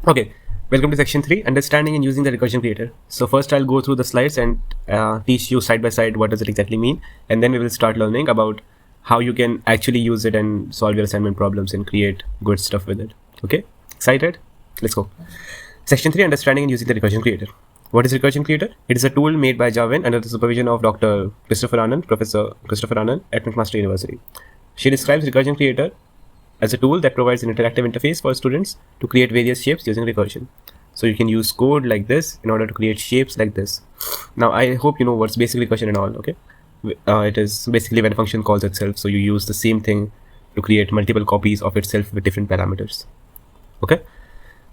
Okay, welcome to section 3, understanding and using the recursion creator. So first I'll go through the slides and teach you side by side what does it exactly mean, and then we will start learning about how you can actually use it and solve your assignment problems and create good stuff with it. Okay, excited? Let's go. Section 3, understanding and using the recursion creator. What is recursion creator? It is a tool made by Javin under the supervision of Dr. Christopher Anand, Professor Christopher Anand at McMaster University. She describes recursion creator as a tool that provides an interactive interface for students to create various shapes using recursion. So you can use code like this in order to create shapes like this. Now I hope you know what's basic recursion and all, okay? It is basically when a function calls itself, so you use the same thing to create multiple copies of itself with different parameters. Okay?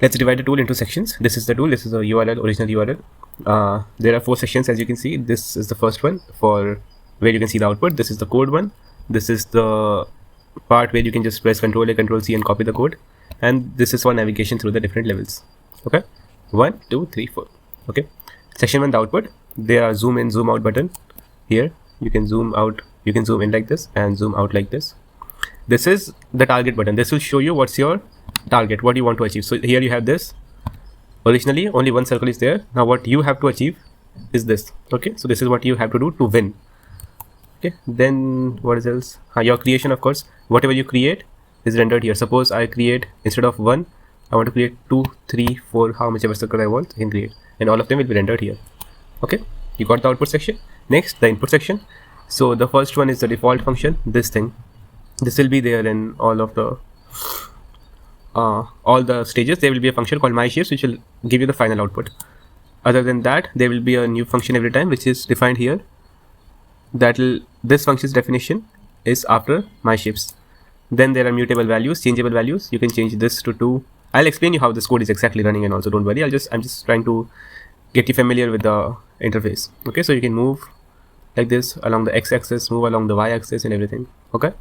Let's divide the tool into sections. This is the tool, this is a URL, original URL. There are 4 sections as you can see. This is the first one for where you can see the output. This is the code one. This is the part where you can just press Ctrl A, Ctrl C and copy the code. And this is for navigation through the different levels. Okay, 1, 2, 3, 4. Okay, section 1, the output. There are zoom in, zoom out button. Here you can zoom out, you can zoom in like this and zoom out like this. This is the target button. This will show you what's your target, what you want to achieve. So here you have this. Originally only one circle is there. Now what you have to achieve is this. Okay, so this is what you have to do to win. Okay, then what is else? Your creation, of course. Whatever you create is rendered here. Suppose I create, instead of 1, I want to create 2, 3, 4, how much ever circle I want, I can create. And all of them will be rendered here. Okay, you got the output section. Next, the input section. So the first one is the default function, this thing. This will be there in all of the stages. There will be a function called myShapes which will give you the final output. Other than that, there will be a new function every time which is defined here. This function's definition is after myShapes. Then there are mutable values, changeable values. You can change this to 2. I'll explain you how this code is exactly running, and also don't worry. I'm just trying to get you familiar with the interface. Okay, so you can move like this along the x-axis, move along the y-axis and everything. Okay,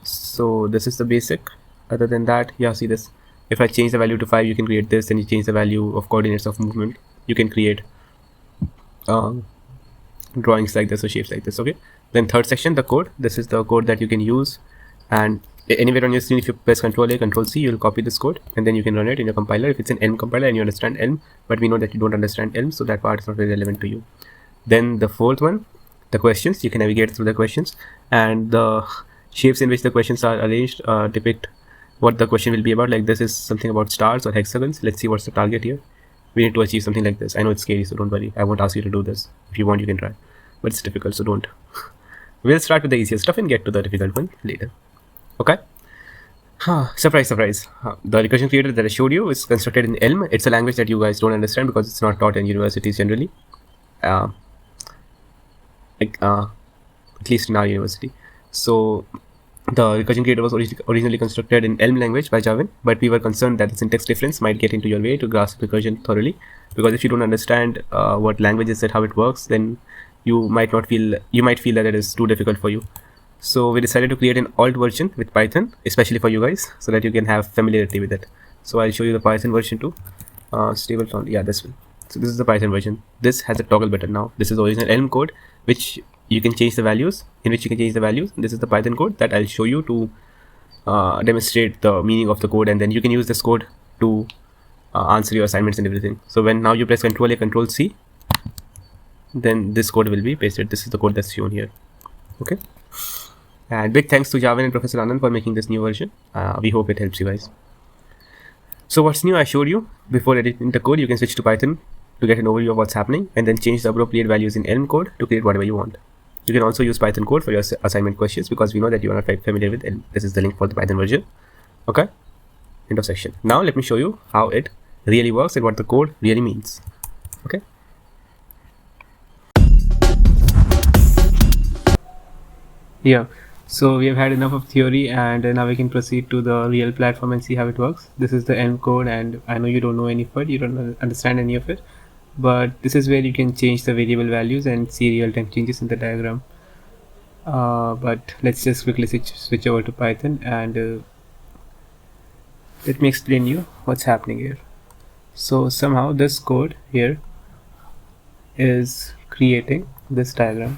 so this is the basic. Other than that, yeah, see this. If I change the value to 5, you can create this, and you change the value of coordinates of movement. You can create drawings like this or shapes like this. Okay, then third section, the code. This is the code that you can use, and anywhere on your screen, if you press Ctrl A, Ctrl C, you'll copy this code and then you can run it in your compiler if it's an Elm compiler and you understand Elm, but we know that you don't understand Elm, so that part is not very relevant to you. Then the fourth one, the questions. You can navigate through the questions, and the shapes in which the questions are arranged depict what the question will be about. Like this is something about stars or hexagons. Let's see what's the target here. We need to achieve something like this. I know it's scary, so don't worry. I won't ask you to do this. If you want, you can try, but it's difficult, so don't. We'll start with the easiest stuff and get to the difficult one later. Okay. Surprise, surprise. The recursion creator that I showed you is constructed in Elm. It's a language that you guys don't understand because it's not taught in universities generally. At least in our university. So the recursion creator was originally constructed in Elm language by Javin, but we were concerned that the syntax difference might get into your way to grasp recursion thoroughly. Because if you don't understand what language is it, how it works, then you might feel that it is too difficult for you. So we decided to create an alt version with Python, especially for you guys, so that you can have familiarity with it. So I'll show you the Python version too. Stable font, yeah, this one. So this is the Python version. This has a toggle button now. This is the original Elm code, which you can change the values, This is the Python code that I'll show you to demonstrate the meaning of the code, and then you can use this code to answer your assignments and everything. So when now you press Ctrl A, Ctrl C, then this code will be pasted. This is the code that's shown here. Okay. And big thanks to Javin and Professor Anand for making this new version. We hope it helps you guys. So what's new? I showed you. Before editing the code, you can switch to Python to get an overview of what's happening, and then change the appropriate values in Elm code to create whatever you want. You can also use Python code for your assignment questions because we know that you are not familiar with Elm. This is the link for the Python version. Okay. End of section. Now let me show you how it really works and what the code really means. Okay. Yeah. So we have had enough of theory, and now we can proceed to the real platform and see how it works. This is the Elm code, and I know you don't know any of it, you don't understand any of it, but this is where you can change the variable values and see real-time changes in the diagram. But let's just quickly switch over to Python, and let me explain you what's happening here. So somehow this code here is creating this diagram.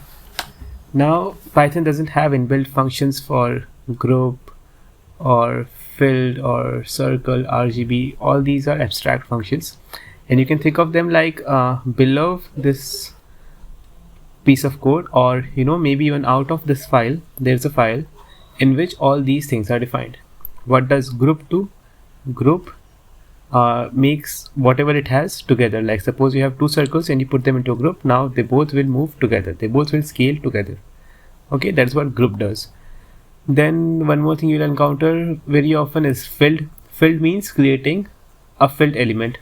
Now Python doesn't have inbuilt functions for group or filled or circle, RGB, all these are abstract functions, and you can think of them like below this piece of code, or maybe even out of this file there's a file in which all these things are defined. What does group do? Group makes whatever it has together. Like suppose you have two circles and you put them into a group, now they both will move together, they both will scale together. Okay, that's what group does. Then one more thing you'll encounter very often is filled. Filled means creating a filled element.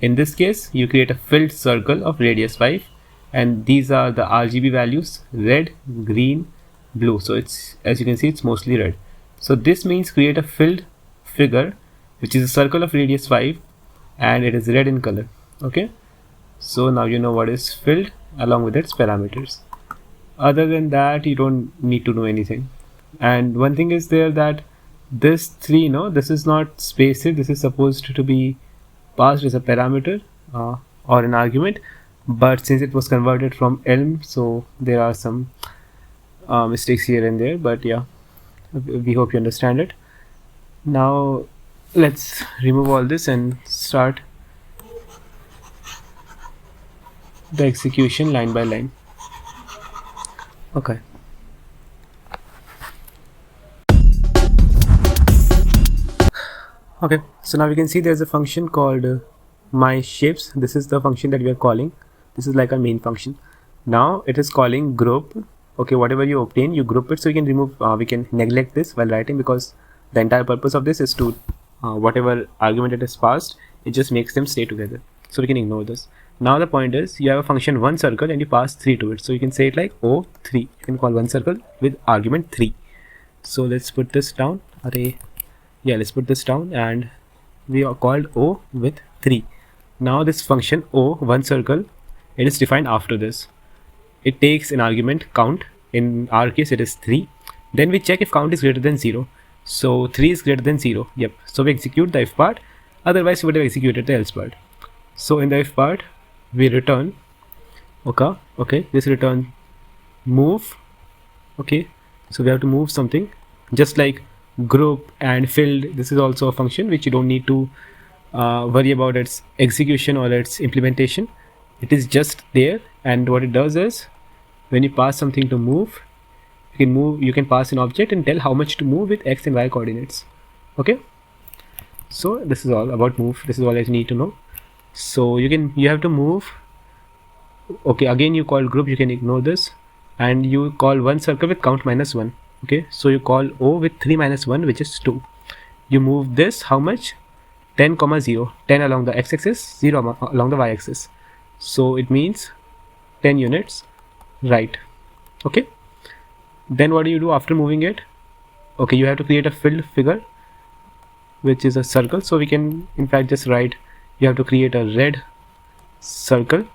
In this case, you create a filled circle of radius 5, and these are the RGB values: red, green, blue. So it's, as you can see, it's mostly red. So this means create a filled figure which is a circle of radius 5 and it is red in color. Okay, so now you know what is filled along with its parameters. Other than that, you don't need to know anything. And one thing is there that this 3, this is not spaced, this is supposed to be passed as a parameter or an argument, but since it was converted from Elm, so there are some mistakes here and there, but yeah, we hope you understand it. Now let's remove all this and start the execution line by line. Okay. Okay, so now we can see there's a function called my shapes. This is the function that we are calling. This is like our main function. Now it is calling group. Okay, whatever you obtain, you group it. So we can remove, we can neglect this while writing, because the entire purpose of this is to whatever argument it is passed, it just makes them stay together. So we can ignore this. Now the point is, you have a function one circle and you pass 3 to it. So you can say it like O3. You can call one circle with argument 3. So let's put this down. Let's put this down, and we are called O with 3. Now this function O, one circle, it is defined after this. It takes an argument count. In our case, it is 3. Then we check if count is greater than 0. So 3 is greater than 0. Yep. So we execute the if part. Otherwise, we would have executed the else part. So in the if part, we return. Okay. This return move. Okay. So we have to move something, just like group and filled. This is also a function which you don't need to worry about its execution or its implementation. It is just there, and what it does is, when you pass something to move, you can pass an object and tell how much to move with x and y coordinates. Okay, so this is all about move. This is all I need to know. So you have to move. Okay, again you call group, you can ignore this, and you call one circle with count -1. Okay, so you call O with 3 minus 1, which is 2. You move this how much? 10, 0. 10 along the x-axis, 0 along the y-axis. So it means 10 units right. Okay, then what do you do after moving it? Okay, you have to create a filled figure, which is a circle. So we can in fact just write, you have to create a red circle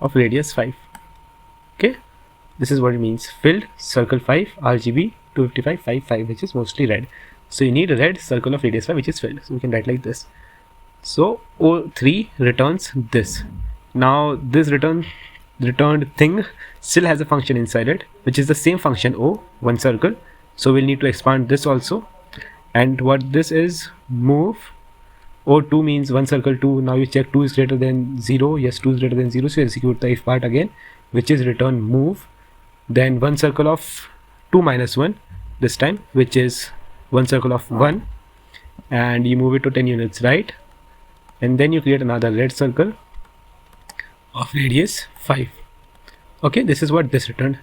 of radius 5. Okay, this is what it means: filled circle 5, RGB 255 55, which is mostly red. So you need a red circle of radius 5 which is filled. So we can write like this. So O3 returns this. Now this returned thing still has a function inside it, which is the same function O, one circle. So we'll need to expand this also. And what this is, move. O2 means one circle 2. Now you check 2 is greater than 0. Yes, 2 is greater than 0. So you execute the if part again, which is return move. Then one circle of 2 minus 1 this time, which is one circle of 1, and you move it to 10 units right, and then you create another red circle of radius 5. Okay, this is what this returned.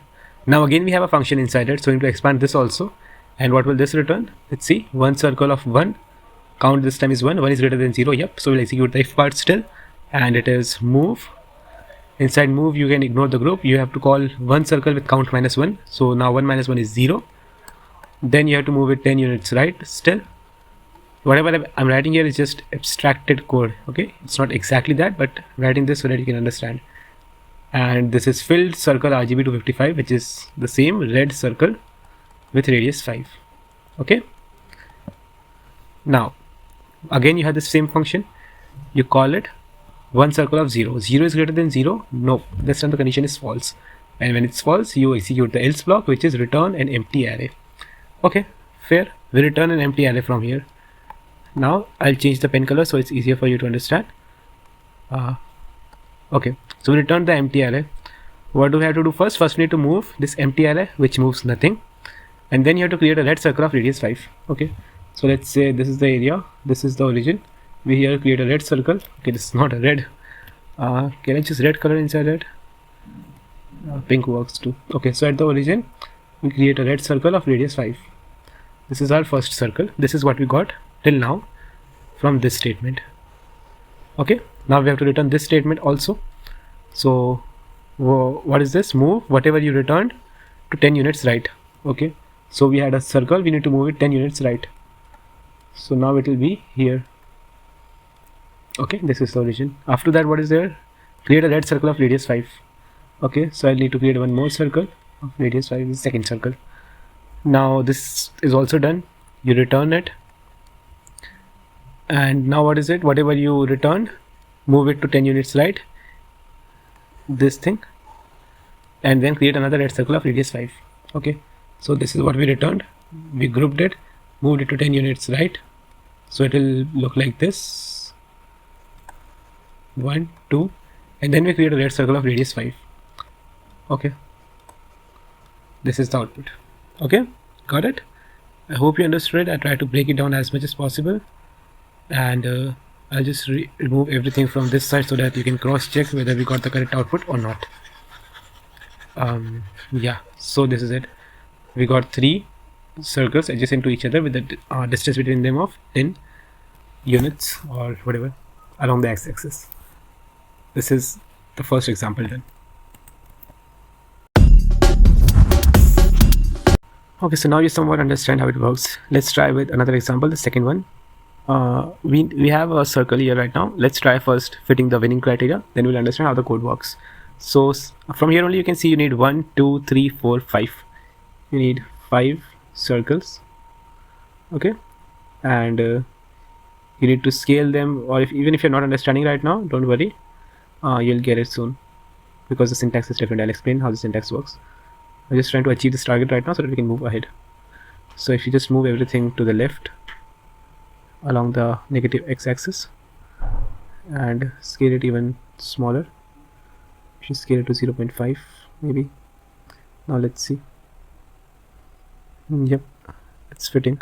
Now again we have a function inside it, so we need to expand this also. And what will this return? Let's see, one circle of 1, count this time is 1 is greater than 0. Yep, so we'll execute the if part still, and it is move. Inside move, you can ignore the group. You have to call one circle with count -1. So now 1 minus 1 is 0. Then you have to move it 10 units right still. Whatever I'm writing here is just abstracted code. Okay, it's not exactly that, but I'm writing this so that you can understand. And this is filled circle RGB 255, which is the same red circle with radius 5. Okay, now again you have the same function. You call it one circle of 0. 0 is greater than 0. No, this time the condition is false, and when it's false, you execute the else block, which is return an empty array. Okay, fair, we return an empty array from here. Now I'll change the pen color so it's easier for you to understand. Okay, so we return the empty array. What do we have to do first? First we need to move this empty array, which moves nothing, and then you have to create a red circle of radius 5. Okay, so let's say this is the area, this is the origin. We here create a red circle. Okay, this is not a red. Can I choose red color inside it? Pink works too. Okay, so at the origin we create a red circle of radius 5. This is our first circle. This is what we got till now from this statement. Okay, now we have to return this statement also. So what is this? Move whatever you returned to 10 units right. Okay, so we had a circle, we need to move it 10 units right. So now it will be here. Okay, this is the origin. After that, what is there? Create a red circle of radius 5. Okay, so I need to create one more circle of radius 5, is second circle. Now this is also done. You return it, and now what is it? Whatever you returned, move it to 10 units right, this thing, and then create another red circle of radius 5. Okay, so this is what we returned. We grouped it, moved it to 10 units right, so it will look like this, 1 2, and then we create a red circle of radius 5. Okay, this is the output. Okay, got it? I hope you understood it. I try to break it down as much as possible, and I'll just remove everything from this side so that you can cross check whether we got the correct output or not. Yeah, so this is it. We got 3 circles adjacent to each other with the distance between them of 10 units or whatever along the x-axis. This is the first example done. Okay, so now you somewhat understand how it works. Let's try with another example, the second one. We have a circle here right now. Let's try first fitting the winning criteria, then we'll understand how the code works. So from here only you can see you need 1 2 3 4 5. You need 5 circles. Okay, and you need to scale them, or even if you're not understanding right now, don't worry, you'll get it soon because the syntax is different. I'll explain how the syntax works. I'm just trying to achieve this target right now so that we can move ahead. So if you just move everything to the left along the negative x-axis and scale it even smaller, you should scale it to 0.5 maybe. Now let's see. Yep, it's fitting.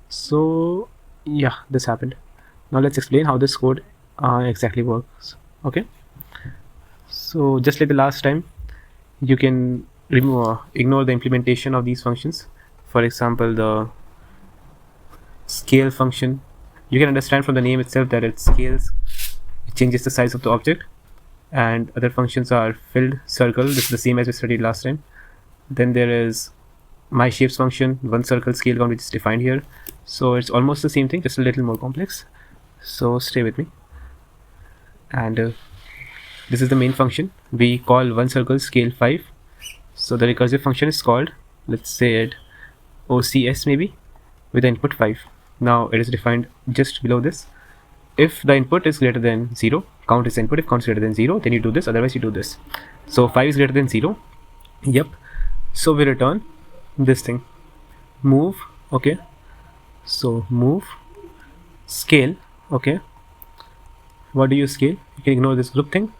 So yeah, this happened. Now let's explain how this code exactly works. Okay, so just like the last time, you can ignore the implementation of these functions. For example, the scale function, you can understand from the name itself that it scales, it changes the size of the object. And other functions are filled circle, this is the same as we studied last time. Then there is my shapes function, one circle scale count, which is defined here. So it's almost the same thing, just a little more complex. So stay with me. And this is the main function. We call one circle scale 5. So the recursive function is called, let's say it OCS maybe, with the input 5. Now it is defined just below this. If the input is greater than 0, count is input. If count is greater than 0, then you do this, otherwise you do this. So 5 is greater than 0. Yep. So we return this thing, move. Okay, so move, scale. Okay, what do you scale? You can ignore this group thing.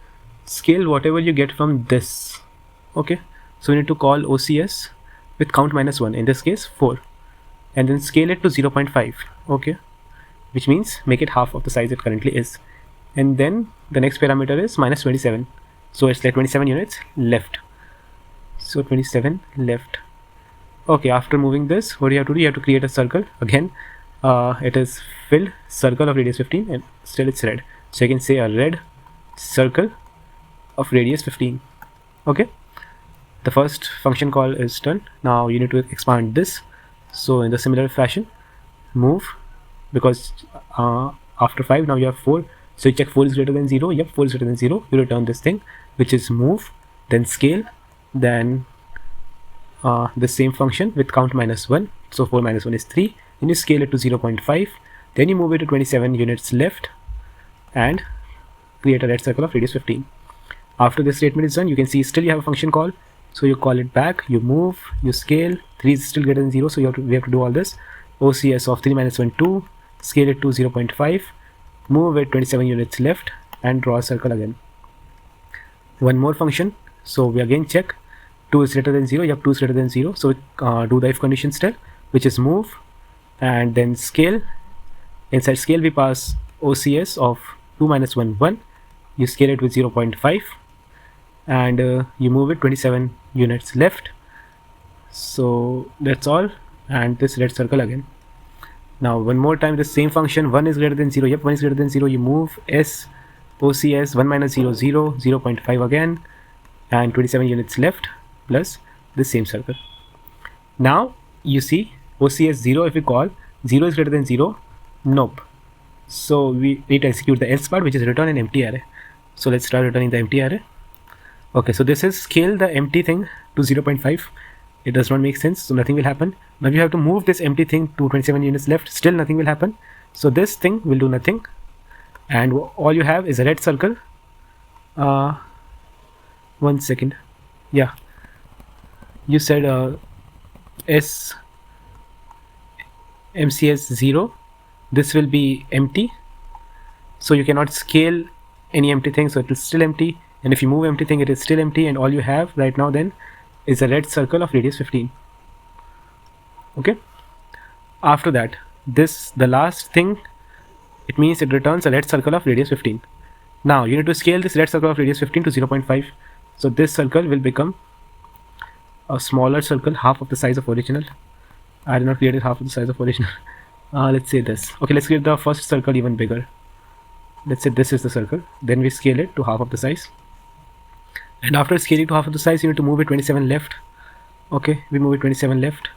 Scale whatever you get from this. Okay, so we need to call OCS with count -1, in this case 4, and then scale it to 0.5. okay, which means make it half of the size it currently is. And then the next parameter is -27, so it's like 27 units left. So 27 left. Okay, after moving this, what do you have to do? You have to create a circle again. It is filled circle of radius 15, and still it's red, so you can say a red circle of radius 15. Okay, the first function call is done. Now you need to expand this. So in the similar fashion, move, because after 5 now you have 4, so you check 4 is greater than 0. Yep, 4 is greater than 0. You return this thing, which is move, then scale, then the same function with count -1. So 4 minus 1 is 3. Then you scale it to 0.5. Then you move it to 27 units left and create a red circle of radius 15. After this statement is done, you can see still you have a function call. So you call it back, you move, you scale. 3 is still greater than 0, so we have to do all this. OCS of 3 minus 1 2, scale it to 0.5, move it 27 units left, and draw a circle again. One more function, so we again check 2 is greater than 0, you have 2 is greater than 0, so do the if condition still, which is move and then scale. Inside scale we pass OCS of 2 minus 1 1, you scale it with 0.5 and you move it 27 units left. So that's all, and this red circle again. Now one more time the same function, 1 is greater than 0, yep, 1 is greater than 0, you move S OCS 1 minus 0 0, 0.5 again, and 27 units left plus the same circle. Now you see OCS 0, if we call 0 is greater than 0, nope. So we need to execute the else part, which is return an empty array. So let's try returning the empty array. Okay, so this is scale the empty thing to 0.5. It does not make sense, so nothing will happen. Now you have to move this empty thing to 27 units left, still nothing will happen. So this thing will do nothing, and all you have is a red circle. 1 second, yeah, you said S MCS 0, this will be empty, so you cannot scale any empty thing, so it is still empty, and if you move empty thing it is still empty, and all you have right now then is a red circle of radius 15. Okay, after that the last thing, it means it returns a red circle of radius 15. Now you need to scale this red circle of radius 15 to 0.5, so this circle will become a smaller circle, half of the size of original. I did not create it half of the size of original. Let's say this. Okay, let's create the first circle even bigger. Let's say this is the circle, then we scale it to half of the size, and after scaling to half of the size you need to move it 27 left. Okay, we move it 27 left,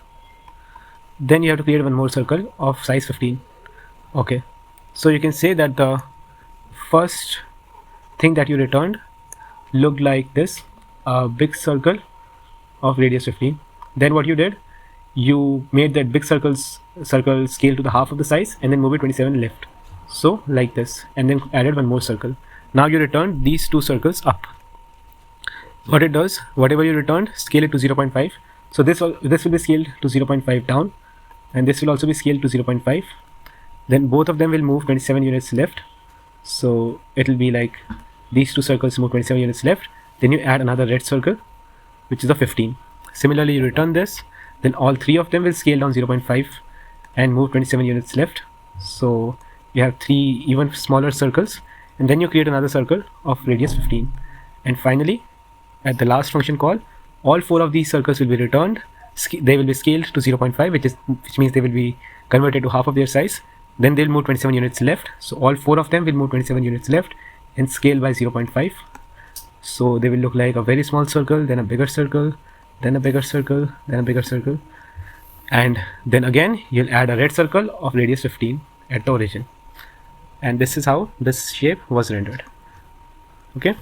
then you have to create one more circle of size 15. Okay, so you can say that the first thing that you returned looked like this, a big circle of radius 15. Then what you did, you made that big circle scale to the half of the size and then move it 27 left, so like this, and then added one more circle. Now you returned these two circles up. What it does, whatever you returned, scale it to 0.5. So this will be scaled to 0.5 down, and this will also be scaled to 0.5. Then both of them will move 27 units left, so it will be like these two circles move 27 units left, then you add another red circle which is a 15. Similarly you return this, then all three of them will scale down 0.5 and move 27 units left, so you have 3 even smaller circles, and then you create another circle of radius 15. And finally at the last function call, all 4 of these circles will be returned, they will be scaled to 0.5, which means they will be converted to half of their size, then they'll move 27 units left, so all 4 of them will move 27 units left and scale by 0.5. So they will look like a very small circle, then a bigger circle, then a bigger circle, then a bigger circle, and then again you'll add a red circle of radius 15 at the origin, and this is how this shape was rendered. Okay.